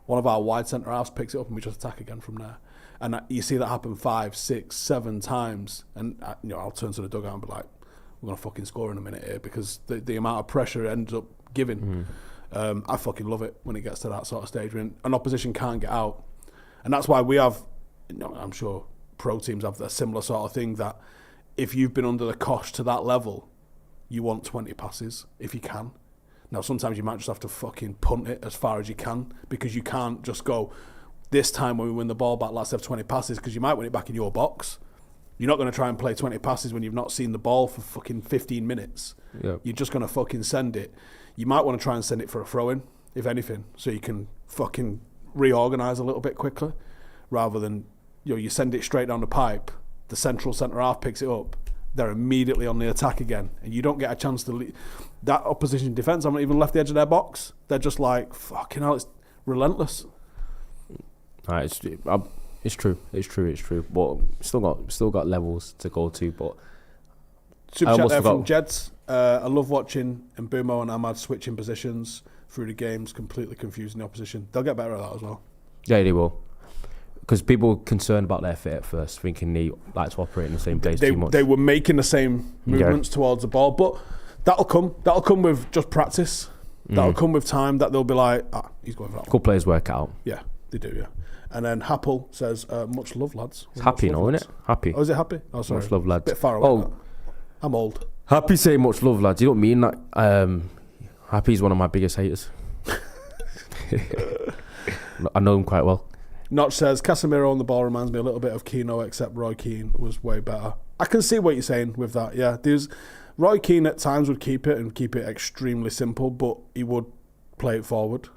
One of our wide centre halves picks it up and we just attack again from there. And you see that happen 5, 6, 7 times. And I'll turn to the dugout and be like, we're going to fucking score in a minute here, because the amount of pressure it ends up giving. I fucking love it when it gets to that sort of stage when an opposition can't get out. And that's why we have, I'm sure pro teams have a similar sort of thing, that if you've been under the cosh to that level, you want 20 passes if you can. Now, sometimes you might just have to fucking punt it as far as you can, because you can't just go, this time when we win the ball back, let's have 20 passes, because you might win it back in your box. You're not going to try and play 20 passes when you've not seen the ball for fucking 15 minutes. Yep. You're just going to fucking send it. You might want to try and send it for a throw-in, if anything, so you can fucking reorganise a little bit quicker, rather than, you send it straight down the pipe, the central centre-half picks it up, they're immediately on the attack again, and you don't get a chance to that opposition defence haven't even left the edge of their box. They're just like, fucking hell, it's relentless. It's true. But still got levels to go to. But super chat there from Jeds. I love watching Mbuemo and Ahmad switching positions through the games, completely confusing the opposition. They'll get better at that as well. Yeah, they will. Because people were concerned about their fit at first, thinking they like to operate in the same place too much. They were making the same movements towards the ball, but that'll come with just practice. That'll come with time, that they'll be like, he's going for that one. Good players work out. Yeah, they do, yeah. And then Happel says, much love, lads. It's Happy now, isn't it? Happy. Oh, is it Happy? Oh, sorry. Much love, lads. A bit far away. Oh, I'm old. Happy say much love, lads. You don't mean that. Happy's one of my biggest haters. I know him quite well. Notch says, Casemiro on the ball reminds me a little bit of Keno, except Roy Keane was way better. I can see what you're saying with that, yeah. Roy Keane at times would keep it extremely simple, but he would play it forward.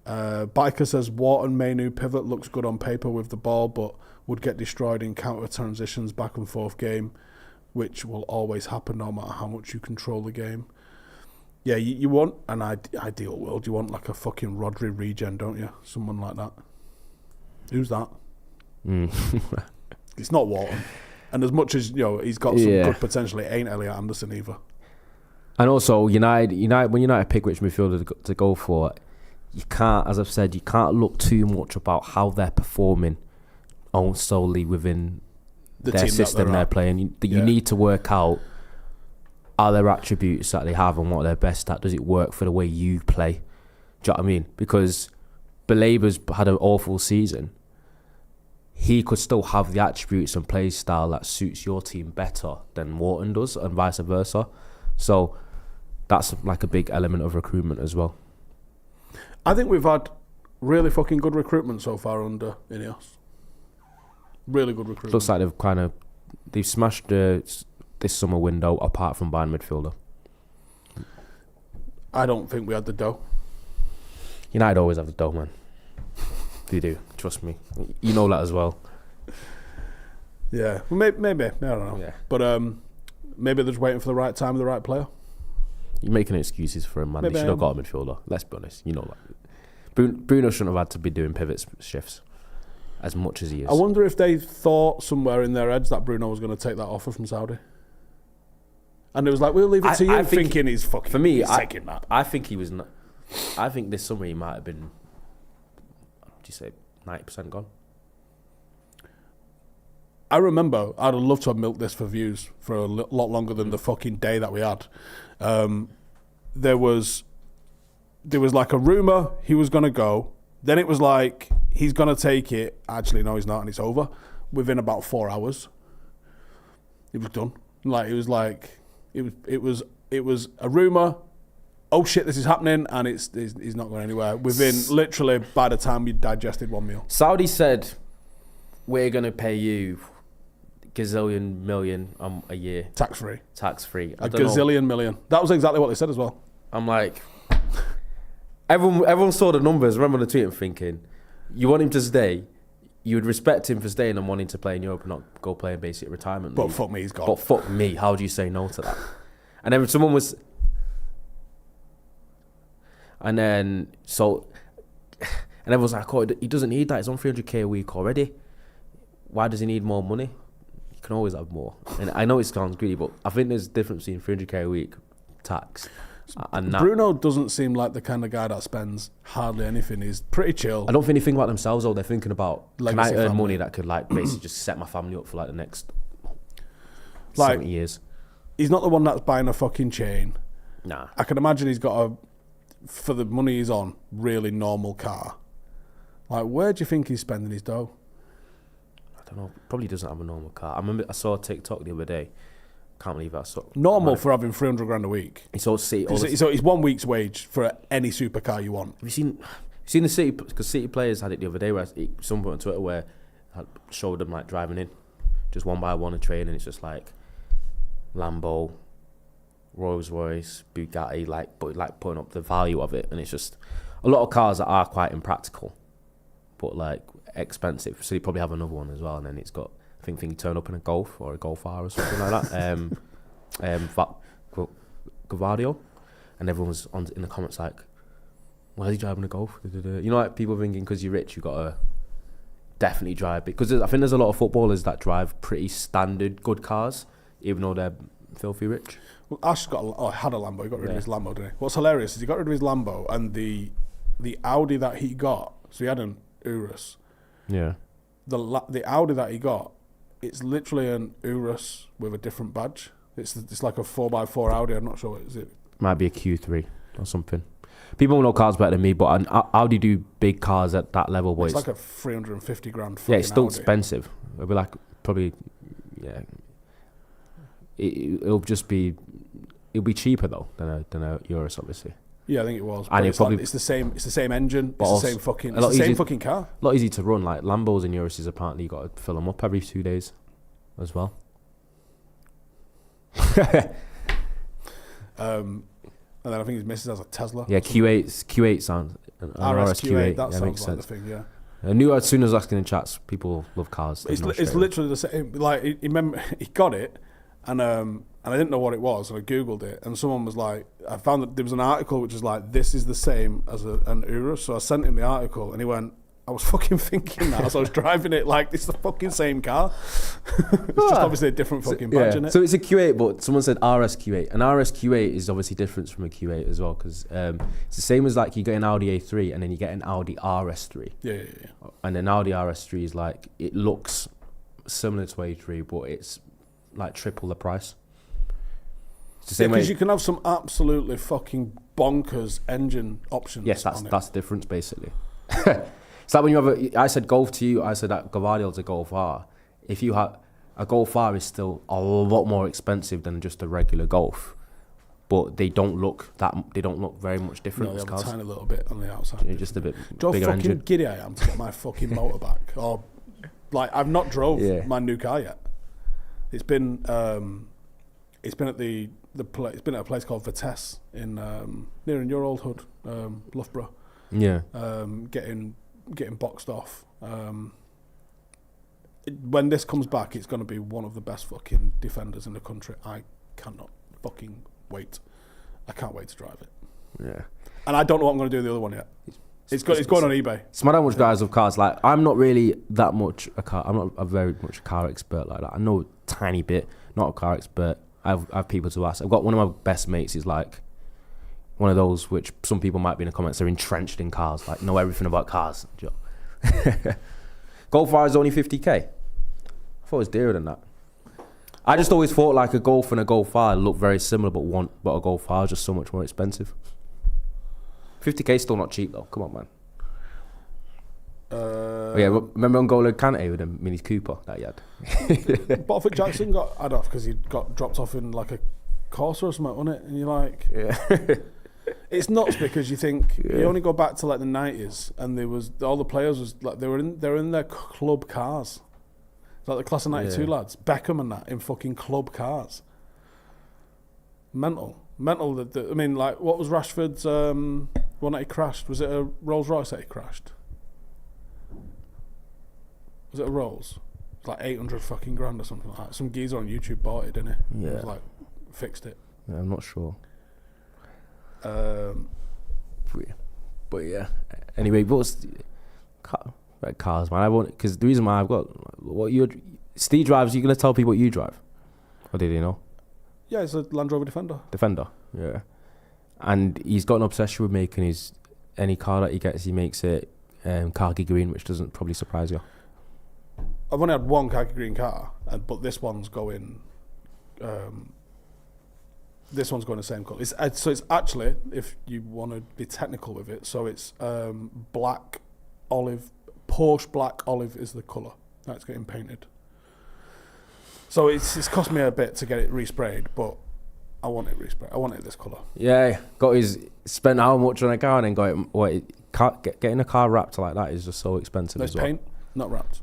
Biker says Wharton Mainoo pivot looks good on paper with the ball, but would get destroyed in counter transitions back and forth game, which will always happen no matter how much you control the game. Yeah, you want an ideal world. You want like a fucking Rodri regen, don't you? Someone like that. Who's that? It's not Wharton. And as much as he's got some good potential, it ain't Elliot Anderson either. And also, United, when United pick which midfielder to go for, you can't, as I've said, you can't look too much about how they're performing solely within their system they're playing. You need to work out, are there attributes that they have and what they're best at? Does it work for the way you play? Do you know what I mean? Because Belaber's had an awful season. He could still have the attributes and play style that suits your team better than Wharton does, and vice versa. So that's like a big element of recruitment as well. I think we've had really fucking good recruitment so far under Ineos. Really good recruitment. Looks like they've smashed this summer window apart from buying midfielder. I don't think we had the dough. United always have the dough, man. They do. Trust me. You know that as well. Yeah. Well, maybe. I don't know. Yeah. But maybe they're just waiting for the right time and the right player. You're making excuses for him, man. Maybe they should have got a midfielder. Let's be honest. You know that. Bruno shouldn't have had to be doing pivot shifts as much as he is. I wonder if they thought somewhere in their heads that Bruno was going to take that offer from Saudi. And it was like, we'll leave it to you, thinking he's fucking taking that. I think he was not. I think this summer he might have been, what do you say, 90% gone? I remember I'd have loved to have milked this for views for a lot longer than the fucking day that we had. There was like a rumour he was going to go. Then it was like, he's going to take it. Actually, no, he's not, and it's over. Within about 4 hours, it was done. It was a rumour. Oh shit, this is happening, and he's not going anywhere. Within literally, by the time you digested one meal. Saudi said, we're going to pay you gazillion million a year. Tax free. A gazillion million. That was exactly what they said as well. I'm like, everyone saw the numbers. Remember the tweet and thinking, you want him to stay, you would respect him for staying and wanting to play in Europe and not go play in basic retirement league. But fuck me, he's gone. But fuck me, how do you say no to that? And then someone was, and everyone's like, oh, he doesn't need that. He's on 300k a week already. Why does he need more money? You can always have more. And I know it sounds greedy, but I think there's a difference between 300k a week tax and that. Bruno doesn't seem like the kind of guy that spends hardly anything. He's pretty chill. I don't think they think about themselves, though. They're thinking about, legacy can I earn family. money that could basically just set my family up for the next 70 years? He's not the one that's buying a fucking chain. Nah. I can imagine he's got for the money he's on, really normal car. Like, where do you think he's spending his dough? I don't know. Probably doesn't have a normal car. I remember I saw a TikTok the other day. Can't believe I saw. Normal for having 300 grand a week. So it's 1 week's wage for any supercar you want. Have you seen the City? Because City players had it the other day where someone on Twitter where I showed them driving in, just one by one a train, and it's just like Lambo, Rolls Royce, Bugatti, putting up the value of it, and it's just a lot of cars that are quite impractical, but expensive. So they probably have another one as well, and then it's got. I think you turn up in a Golf or a Golf R or something like that. Gavadio, and everyone's in the comments like, "Why is he driving a Golf?" You know, people thinking because you're rich, you gotta definitely drive. Because I think there's a lot of footballers that drive pretty standard good cars, even though they're filthy rich. Well, Ash had a Lambo. He got rid of his Lambo, didn't he? What's hilarious is he got rid of his Lambo and the Audi that he got. So he had an Urus. Yeah. The Audi that he got, it's literally an Urus with a different badge. It's like a 4x4 Audi. I'm not sure what is it. Might be a Q3 or something. People know cars better than me, but Audi do big cars at that level. But it's like a 350 grand. Yeah, it's still Audi. expensive. It'll be probably It'll be cheaper though than a Urus, obviously. Yeah, I think it was. And it's the same engine. It's the same fucking car. A lot easy to run. Like Lambos and Uruses, apparently you got to fill them up every 2 days, as well. And then I think his missus has a Tesla. Yeah, Q8 sounds. RSQ8, that yeah, sounds makes like sense. the thing, yeah. I knew as soon as asking in chats, people love cars. It's literally the same. Like, he got it, and I didn't know what it was, and I Googled it, and someone was like, I found that there was an article which was like, this is the same as an Urus. So I sent him the article, and he went, I was fucking thinking that as I was driving it, like, it's the fucking same car. It's just obviously a different fucking badge, innit? So it's a Q8, but someone said RSQ8. And RSQ8 is obviously different from a Q8 as well, because it's the same as like you get an Audi A3 and then you get an Audi RS3. Yeah. And an Audi RS3 is like, it looks similar to A3, but it's like triple the price. It's the same way. Because you can have some absolutely fucking bonkers engine options. Yes, that's the difference, basically. It's like when you have I said Golf to you, I said that Gavardio's a Golf R. If you have a Golf R, is still a lot more expensive than just a regular Golf, but they don't look very much different. No, they as have cars. a tiny little bit on the outside. Yeah, just a bit Do you know bigger how fucking engine. giddy I am to get my fucking motor back? Or, like, I've not drove my new car yet. It's been at it's been at a place called Vitesse in near in your old hood, Loughborough. Yeah. Getting boxed off. When this comes back, it's going to be one of the best fucking defenders in the country. I cannot fucking wait. I can't wait to drive it. Yeah. And I don't know what I'm going to do with the other one yet. It's going on eBay. It's mad how much guys of cars. Like, I'm not really that much a car. I'm not a very much car expert like that. I know a tiny bit. Not a car expert. I have people to ask. I've got one of my best mates is like one of those which some people might be in the comments are entrenched in cars, like know everything about cars. Golf R is only 50k. I thought it was dearer than that. I just always thought like a Golf and a Golf R look very similar, but a Golf R is just so much more expensive. 50k is still not cheap though. Come on, man. Yeah, remember N'Golo Kante with a Mini Cooper that he had? Botford Jackson got had off because he got dropped off in like a Corsa or something, wasn't it? And you're like, Yeah. It's nuts because you think you only go back to like the 90s and there was all the players was like they were in their club cars. It's like the class of 92 lads, Beckham and that in fucking club cars. Mental. I mean, like, what was Rashford's one that he crashed? Was it a Rolls Royce that he crashed? Was it a Rolls? It's like 800 fucking grand or something like that. Some geezer on YouTube bought it, didn't he? Yeah. He was like, fixed it. Yeah, I'm not sure. But yeah. Anyway, what's cars, man? I want because the reason why I've got Steve drives. You gonna tell people what you drive, or did he know? Yeah, it's a Land Rover Defender. Yeah. And he's got an obsession with making any car that he gets, he makes it khaki green, which doesn't probably surprise you. I've only had one khaki green car, but this one's going. This one's going the same colour. So it's actually, if you want to be technical with it, so it's black olive, Porsche black olive is the colour that's getting painted. So it's cost me a bit to get it resprayed, but I want it resprayed. I want it this colour. Yeah, spent how much on a car and then getting a car wrapped like that is just so expensive. There's paint, not wrapped.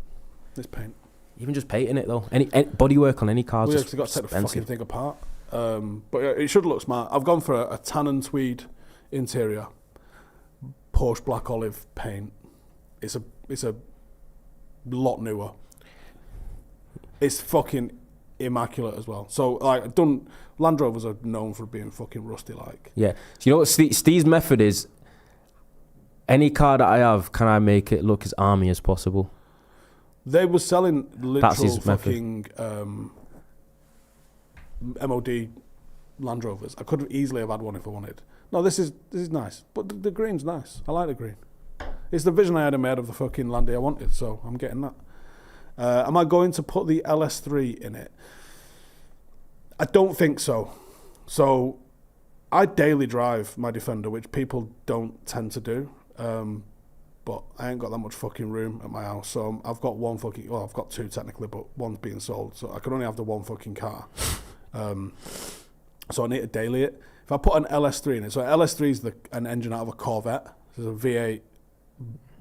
There's paint. Even just painting it though, any bodywork on any car is just got to take the expensive. fucking thing apart. But it should look smart. I've gone for a tan and tweed interior, Porsche black olive paint. It's a lot newer. It's fucking immaculate as well. So like, Land Rovers are known for being fucking rusty. Like, yeah. So you know what Steve's method is? Any car that I have, can I make it look as army as possible? They were selling literal fucking MOD Land Rovers. I could have easily have had one if I wanted. No, this is nice, but the green's nice. I like the green. It's the vision I had in my head of the fucking Landy I wanted, so I'm getting that. Am I going to put the LS3 in it? I don't think so. So I daily drive my Defender, which people don't tend to do. But I ain't got that much fucking room at my house, so I've got I've got two technically, but one's being sold, so I can only have the one fucking car. So I need to daily it. If I put an LS3 in it, so LS3 is an engine out of a Corvette. It's a V8,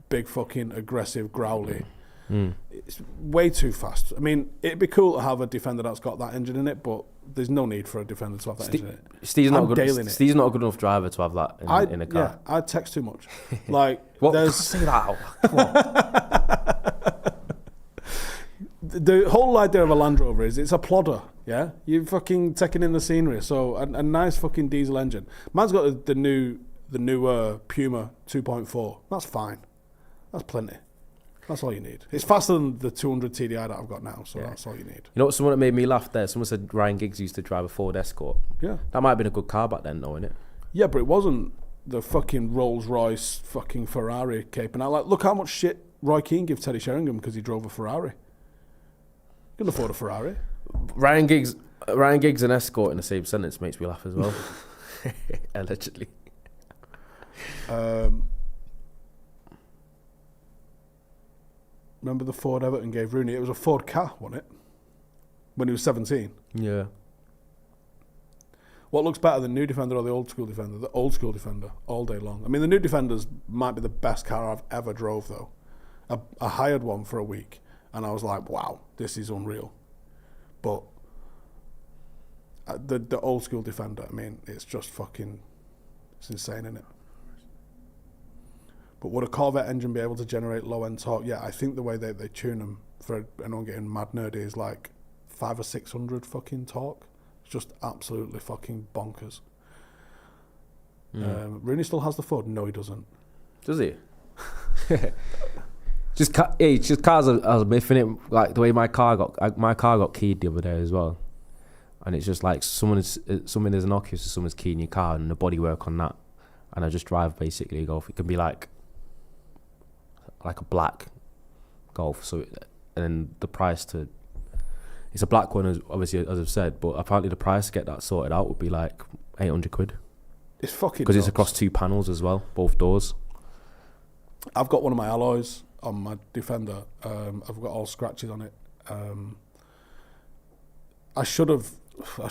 big fucking aggressive growly. It's way too fast. I mean, it'd be cool to have a defender that's got that engine in it, but there's no need for a defender to have that engine in it. Steve's not a good enough driver to have that in a car. Yeah, I text too much. Like, what? There's... Say that out. Come on. The whole idea of a Land Rover is it's a plodder, yeah? You're fucking taking in the scenery. So a nice fucking diesel engine. Man's got the new Puma 2.4. That's fine. That's plenty. That's all you need. It's faster than the 200 TDI that I've got now, so that's all you need. You know what? Someone that made me laugh there. Someone said Ryan Giggs used to drive a Ford Escort. Yeah. That might have been a good car back then, though, innit? Yeah, but it wasn't the fucking Rolls Royce fucking Ferrari caping out. Like, look how much shit Roy Keane gave Teddy Sheringham because he drove a Ferrari. You can afford a Ferrari. Ryan Giggs and Escort in the same sentence makes me laugh as well. Allegedly. Remember the Ford Everton gave Rooney? It was a Ford Ka, wasn't it? When he was 17. Yeah. What looks better, the new Defender or the old school Defender? The old school Defender, all day long. I mean, the new Defenders might be the best car I've ever drove, though. I hired one for a week, and I was like, wow, this is unreal. But the old school Defender, I mean, it's just fucking, it's insane, isn't it? But would a Corvette engine be able to generate low-end torque? Yeah, I think the way they tune them, for anyone getting mad nerdy, is like 500 or 600 fucking torque. It's just absolutely fucking bonkers. Rooney still has the Ford? No, he doesn't. Does he? Just cars are miffing it. Like the way my car got keyed the other day as well, and it's just like there's an occupant, someone's keying your car and the bodywork on that, and I just drive basically a Golf. It can be like a black Golf, so and then the price to it's a black one, obviously, as I've said, but apparently the price to get that sorted out would be like 800 quid. It's fucking because it's across 2 panels as well, both doors. I've got one of my alloys on my Defender. I've got all scratches on it. I should have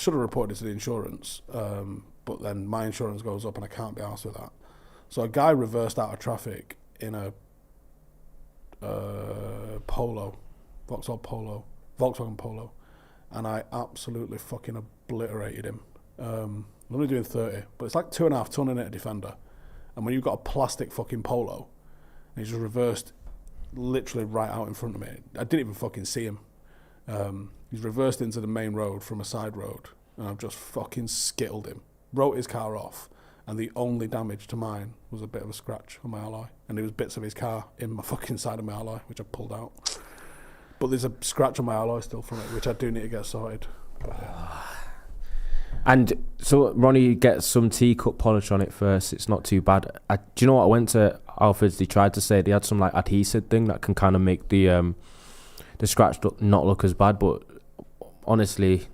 reported it to the insurance, but then my insurance goes up and I can't be arsed with that. So a guy reversed out of traffic in a Volkswagen Polo, and I absolutely fucking obliterated him. I'm only doing 30, but it's like 2.5 ton in it, a Defender. And when you've got a plastic fucking Polo, and he's just reversed literally right out in front of me. I didn't even fucking see him. He's reversed into the main road from a side road, and I've just fucking skittled him. Wrote his car off, and the only damage to mine was a bit of a scratch on my alloy. And there was bits of his car in my fucking side of my alloy, which I pulled out. But there's a scratch on my alloy still from it, which I do need to get sorted. But, yeah. And so Ronnie gets some teacup polish on it first. It's not too bad. Do you know what? I went to Alfred's. They tried to say they had some like adhesive thing that can kind of make the scratch not look as bad. But honestly,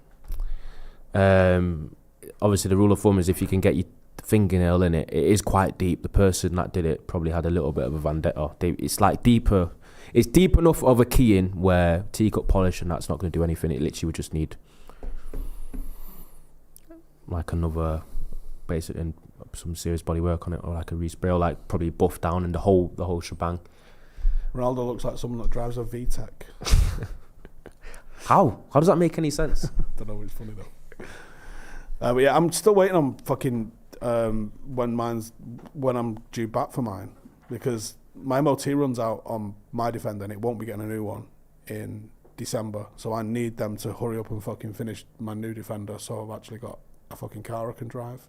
obviously the rule of thumb is if you can get your fingernail in it, it is quite deep. The person that did it probably had a little bit of a vendetta. It's like deeper. It's deep enough of a key in where teacup polish and that's not going to do anything. It literally would just need like another basic and some serious body work on it, or like a respray, or like probably buff down and the whole shebang. Ronaldo looks like someone that drives a VTEC. How does that make any sense? Don't know, it's funny though. But yeah, I'm still waiting on fucking when I'm due back for mine, because my MOT runs out on my Defender and it won't be getting a new one in December, so I need them to hurry up and fucking finish my new Defender, so I've actually got a fucking car I can drive.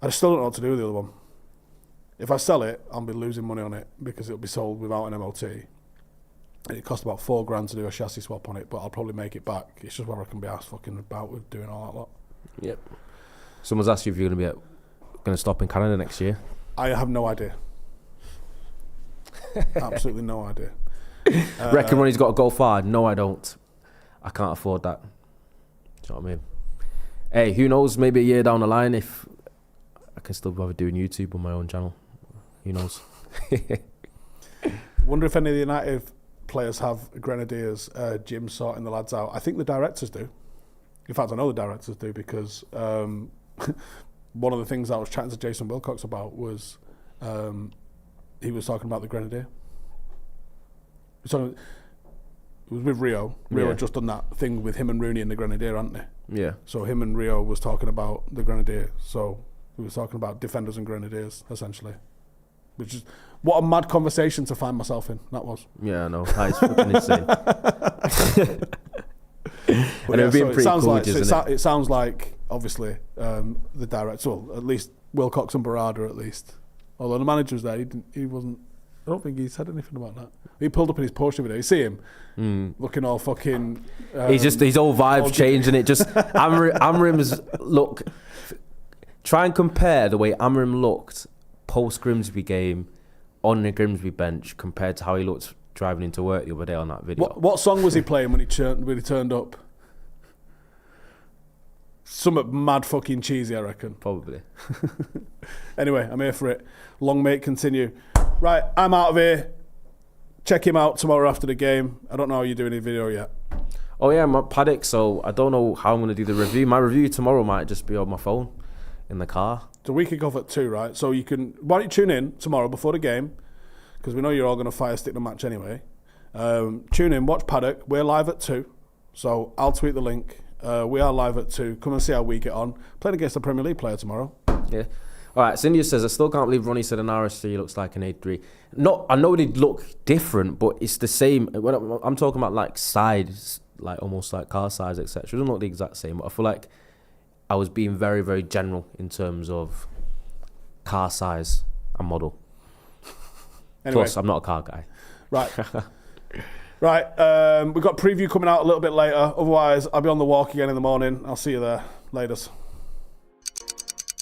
I still don't know what to do with the other one. If I sell it, I'll be losing money on it because it'll be sold without an MOT. And it cost about $4,000 to do a chassis swap on it, but I'll probably make it back. It's just where I can be asked fucking about with doing all that lot. Yep. Someone's asked you if you're going to stop in Canada next year. I have no idea. Absolutely no idea. Reckon Ronnie's got to go far? No, I don't. I can't afford that. Do you know what I mean? Hey, who knows? Maybe a year down the line, if I can still bother doing YouTube on my own channel. Who knows? Wonder if any of the United players have Grenadiers gym sorting the lads out. I think the directors do. In fact, I know the directors do, because one of the things I was chatting to Jason Wilcox about was he was talking about the Grenadier. So it was with Rio. Rio Yeah. had just done that thing with him and Rooney and the Grenadier, hadn't they? Yeah. So him and Rio was talking about the Grenadier. So we was talking about defenders and Grenadiers, essentially. Which is what a mad conversation to find myself in. That was. Yeah, I know. That is fucking insane. But And it would be pretty sounds cool, like doesn't it? it sounds like obviously the director, well, at least Wilcox and Barada, at least. Although the manager was there, he wasn't. I don't think he said anything about that. He pulled up in his poster video. You see him looking all fucking. His whole vibes changing. It just Amorim's look. Try and compare the way Amorim looked post Grimsby game on the Grimsby bench compared to how he looked driving into work the other day on that video. What song was he playing when he turned up? Something mad fucking cheesy, I reckon. Probably. Anyway, I'm here for it. Long may it continue. Right, I'm out of here. Check him out tomorrow after the game. I don't know how you're doing a video yet. Oh yeah, I'm at Paddock, so I don't know how I'm going to do the review. My review tomorrow might just be on my phone in the car. So we kick off at 2, right? So you can, why don't you tune in tomorrow before the game, because we know you're all going to fire stick the match anyway. Tune in, watch Paddock. We're live at 2, so I'll tweet the link. We are live at 2. Come and see how we get on. Playing against a Premier League player tomorrow. Yeah. All right, Cindy says, I still can't believe Ronnie said an RS3 looks like an A3. No, I know they look different, but it's the same. When I'm talking about like size, like almost like car size, etc. It doesn't look the exact same, but I feel like I was being very, very general in terms of car size and model. Anyway. Plus, I'm not a car guy. Right. Right, we've got preview coming out a little bit later. Otherwise, I'll be on the walk again in the morning. I'll see you there. Laters.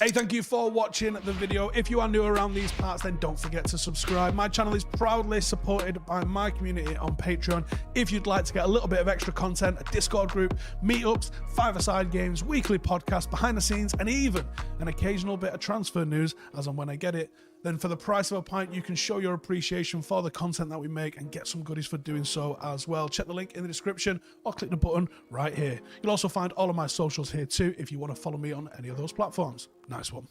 Hey, thank you for watching the video. If you are new around these parts, then don't forget to subscribe. My channel is proudly supported by my community on Patreon. If you'd like to get a little bit of extra content, a Discord group, meetups, five-a-side games, weekly podcasts, behind the scenes, and even an occasional bit of transfer news as and when I get it, then for the price of a pint, you can show your appreciation for the content that we make and get some goodies for doing so as well. Check the link in the description or click the button right here. You'll also find all of my socials here too if you want to follow me on any of those platforms. Nice one.